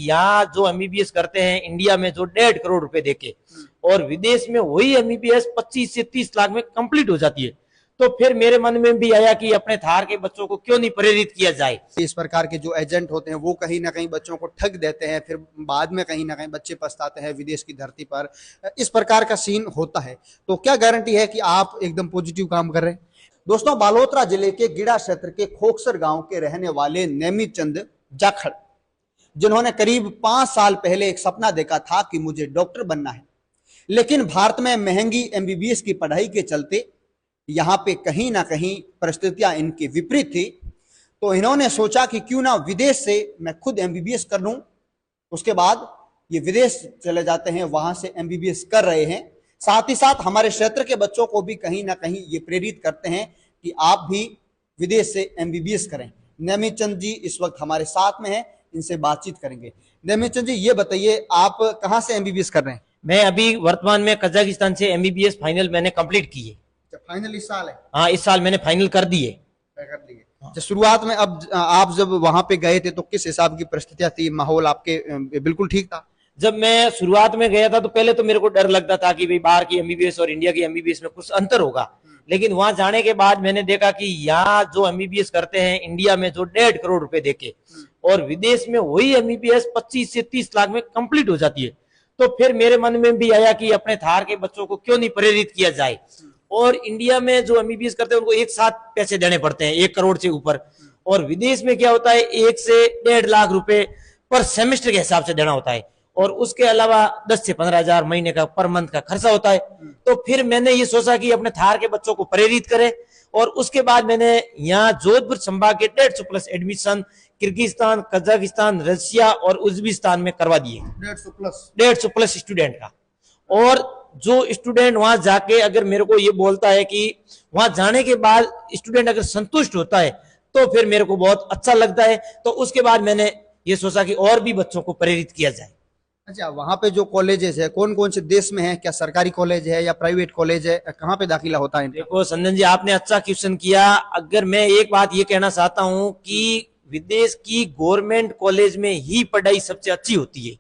यहाँ जो एमबीबीएस करते हैं इंडिया में जो 1.5 करोड़ रुपए देके, और विदेश में वही एमबीबीएस 25 से 30 लाख में कंप्लीट हो जाती है। तो फिर मेरे मन में भी आया कि अपने धार के बच्चों को क्यों नहीं प्रेरित किया जाए। इस प्रकार के जो एजेंट होते हैं वो कहीं ना कहीं बच्चों को ठग देते हैं, फिर बाद में कहीं ना कहीं बच्चे पछताते हैं विदेश की धरती पर। इस प्रकार का सीन होता है, तो क्या गारंटी है कि आप एकदम पॉजिटिव काम कर रहे हैं? दोस्तों, बालोतरा जिले के गिड़ा क्षेत्र के खोखसर गांव के रहने वाले नेमित चंद जाखड़, जिन्होंने करीब 5 साल पहले एक सपना देखा था कि मुझे डॉक्टर बनना है, लेकिन भारत में महंगी एमबीबीएस की पढ़ाई के चलते यहाँ पे कहीं ना कहीं परिस्थितियां इनकी विपरीत थी। तो इन्होंने सोचा कि क्यों ना विदेश से मैं खुद एमबीबीएस कर लूं। उसके बाद ये विदेश चले जाते हैं, वहां से एमबीबीएस कर रहे हैं। साथ ही साथ हमारे क्षेत्र के बच्चों को भी कहीं ना कहीं ये प्रेरित करते हैं कि आप भी विदेश से एमबीबीएस करें। नेमित चंद जी इस वक्त हमारे साथ में हैं, इनसे बातचीत करेंगे। नेमित चंद जी, ये बताइए आप कहाँ से एमबीबीएस कर रहे हैं? मैं अभी वर्तमान में कजाकिस्तान से एमबीबीएस फाइनल मैंने कंप्लीट की है। फाइनल इस साल है? हाँ, इस साल मैंने फाइनल कर दिए। तो शुरुआत में अब आप जब वहां पे गए थे तो किस हिसाब की परिस्थितियां थी, माहौल आपके बिल्कुल ठीक था? जब मैं शुरुआत में गया था तो पहले तो मेरे को डर लगता था कि भाई बाहर की एमबीबीएस और इंडिया की एमबीबीएस में कुछ अंतर होगा, लेकिन वहां जाने के बाद मैंने देखा कि यहाँ जो एमबीबीएस करते हैं इंडिया में जो 1.5 करोड़ रुपए देके, और विदेश में वही एमबीबीएस 25 से 30 लाख में कंप्लीट हो जाती है। तो फिर मेरे मन में भी आया कि अपने धार के बच्चों को क्यों नहीं प्रेरित किया जाए। और इंडिया में जो एमबीबीएस करते हैं उनको एक साथ पैसे देने पड़ते हैं 1 करोड़ से ऊपर, और विदेश में क्या होता है 1 से 1.5 लाख रुपए पर सेमेस्टर के हिसाब से देना होता है, और उसके अलावा 10 से 15 हजार महीने का पर मंथ का खर्चा होता है। तो फिर मैंने ये सोचा कि अपने धार के बच्चों को प्रेरित करें, और उसके बाद मैंने यहाँ जोधपुर संभाग के 150 plus admission Kyrgyzstan, Kazakhstan, Russia और उज्बेकिस्तान में करवा दिए। 150 प्लस स्टूडेंट का। और जो स्टूडेंट वहां जाके अगर मेरे को ये बोलता है कि वहां जाने के बाद स्टूडेंट अगर संतुष्ट होता है तो फिर मेरे को बहुत अच्छा लगता है। तो उसके बाद मैंने ये सोचा कि और भी बच्चों को प्रेरित किया जाए। अच्छा, वहां पे जो कॉलेजेस है कौन कौन से देश में है? क्या सरकारी कॉलेज है या प्राइवेट कॉलेज है? कहाँ पे दाखिला होता है? देखो संजन जी, आपने अच्छा क्वेश्चन किया। अगर मैं एक बात ये कहना चाहता हूँ कि विदेश की गवर्नमेंट कॉलेज में ही पढ़ाई सबसे अच्छी होती है,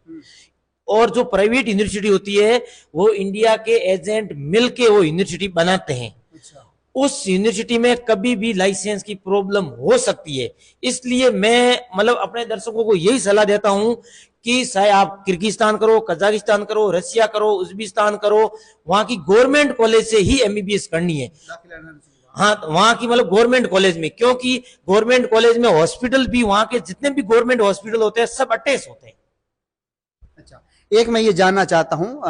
और जो प्राइवेट यूनिवर्सिटी होती है वो इंडिया के एजेंट मिलके वो यूनिवर्सिटी बनाते हैं। उस यूनिवर्सिटी में कभी भी लाइसेंस की प्रॉब्लम हो सकती है। इसलिए मैं अपने दर्शकों को यही सलाह देता हूं कि चाहे आप किर्गिस्तान करो, कजाकिस्तान करो, रशिया करो, उज्बेकिस्तान करो, वहां की गवर्नमेंट कॉलेज से ही एमबीबीएस करनी है। हाँ, वहां की गवर्नमेंट कॉलेज में, क्योंकि गवर्नमेंट कॉलेज में हॉस्पिटल भी, वहां के जितने भी गवर्नमेंट हॉस्पिटल होते हैं सब अटैच होते हैं। अच्छा, एक मैं ये जानना चाहता हूँ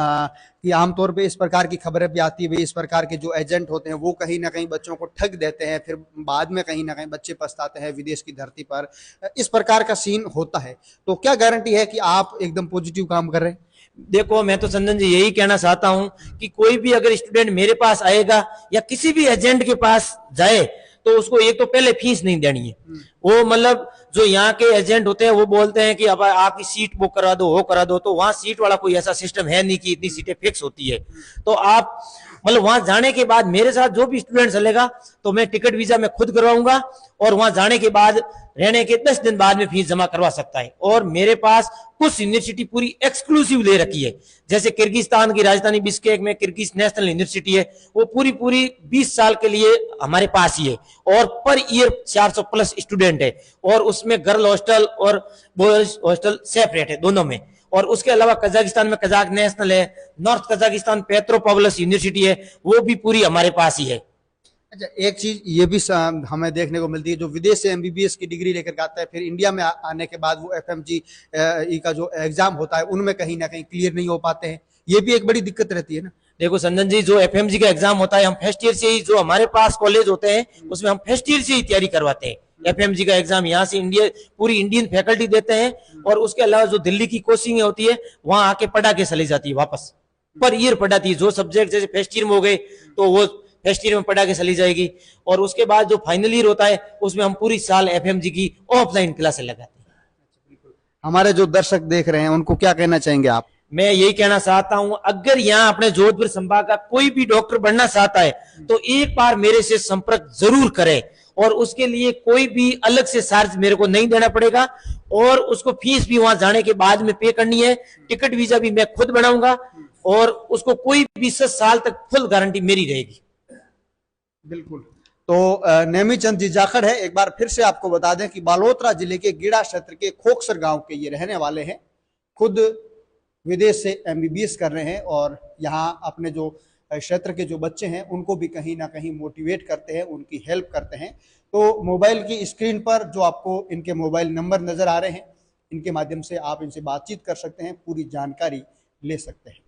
कि आमतौर पे इस प्रकार की खबरें भी आती है, इस प्रकार के जो एजेंट होते हैं वो कहीं ना कहीं बच्चों को ठग देते हैं, फिर बाद में कहीं ना कहीं बच्चे पछताते हैं विदेश की धरती पर। इस प्रकार का सीन होता है, तो क्या गारंटी है कि आप एकदम पॉजिटिव काम कर रहे हैं? देखो, मैं तो संजन जी यही कहना चाहता हूं कि कोई भी अगर स्टूडेंट मेरे पास आएगा या किसी भी एजेंट के पास जाए तो उसको एक तो पहले फीस नहीं देनी है। वो जो यहाँ के एजेंट होते हैं वो बोलते हैं कि अब आपकी सीट बुक करा दो, वो करा दो, तो वहां सीट वाला कोई ऐसा सिस्टम है नहीं कि इतनी सीटें फिक्स होती है। तो आप वहां जाने के बाद मेरे साथ जो भी स्टूडेंट चलेगा तो मैं टिकट वीजा में खुद करवाऊंगा, और वहां जाने के बाद रहने के 10 दिन बाद में फीस जमा करवा सकता है। और मेरे पास कुछ यूनिवर्सिटी पूरी एक्सक्लूसिव ले रखी है, जैसे किर्गिस्तान की राजधानी बिश्केक में किर्गिज नेशनल यूनिवर्सिटी है, वो पूरी 20 साल के लिए हमारे पास ही है, और पर ईयर 400 प्लस स्टूडेंट है, और उसमें गर्ल हॉस्टल और बॉयज हॉस्टल सेपरेट है दोनों में। और उसके अलावा कजाकिस्तान में कजाक नेशनल है, नॉर्थ कजाकिस्तान पेट्रोपोवलस यूनिवर्सिटी है, वो भी पूरी हमारे पास ही है। अच्छा, एक चीज ये भी हमें देखने को मिलती है, जो विदेश से एमबीबीएस की डिग्री लेकर आता है फिर इंडिया में आने के बाद वो एफएमजी का जो एग्जाम होता है उनमें कहीं ना कहीं क्लियर नहीं हो पाते हैं, ये भी एक बड़ी दिक्कत रहती है ना? देखो संजन जी, जो एफएमजी का एग्जाम होता है हम फर्स्ट ईयर से ही, जो हमारे पास कॉलेज होते हैं उसमें हम फर्स्ट ईयर से ही तैयारी करवाते हैं। एफएमजी का एग्जाम यहाँ से पूरी इंडियन फैकल्टी देते हैं, और उसके अलावा जो दिल्ली की कोचिंग होती है वहां आके पढ़ा के चली जाती है वापस, पर ईयर पढ़ाती है। जो सब्जेक्ट जैसे फर्स्ट ईयर में हो गए तो वो फर्स्ट ईयर में पढ़ा के चली जाएगी, और उसके बाद जो फाइनल ईयर होता है उसमें हम पूरी साल एफएमजी की ऑफलाइन क्लासेस लगाते हैं। हमारे जो दर्शक देख रहे हैं उनको क्या कहना चाहेंगे आप? मैं यही कहना चाहता हूं, अगर यहाँ अपने जोधपुर संभाग का कोई भी डॉक्टर बनना चाहता है तो एक बार मेरे से संपर्क जरूर करें, और उसके लिए कोई भी अलग से चार्ज मेरे को नहीं देना पड़ेगा, और उसको फीस भी वहां जाने के बाद में पे करनी है। टिकट वीजा भी मैं खुद बनाऊंगा, और उसको कोई भी 20 साल तक फुल गारंटी मेरी रहेगी। बिल्कुल। तो नेमीचंद जी जाखड़ है, एक बार फिर से आपको बता दें कि बालोतरा जिले के गीड़ा क्षेत्र के खोखसर गांव के ये रहने वाले हैं, खुद विदेश से एमबीबीएस कर रहे हैं, और यहाँ अपने जो क्षेत्र के जो बच्चे हैं उनको भी कहीं ना कहीं मोटिवेट करते हैं, उनकी हेल्प करते हैं। तो मोबाइल की स्क्रीन पर जो आपको इनके मोबाइल नंबर नजर आ रहे हैं, इनके माध्यम से आप इनसे बातचीत कर सकते हैं, पूरी जानकारी ले सकते हैं।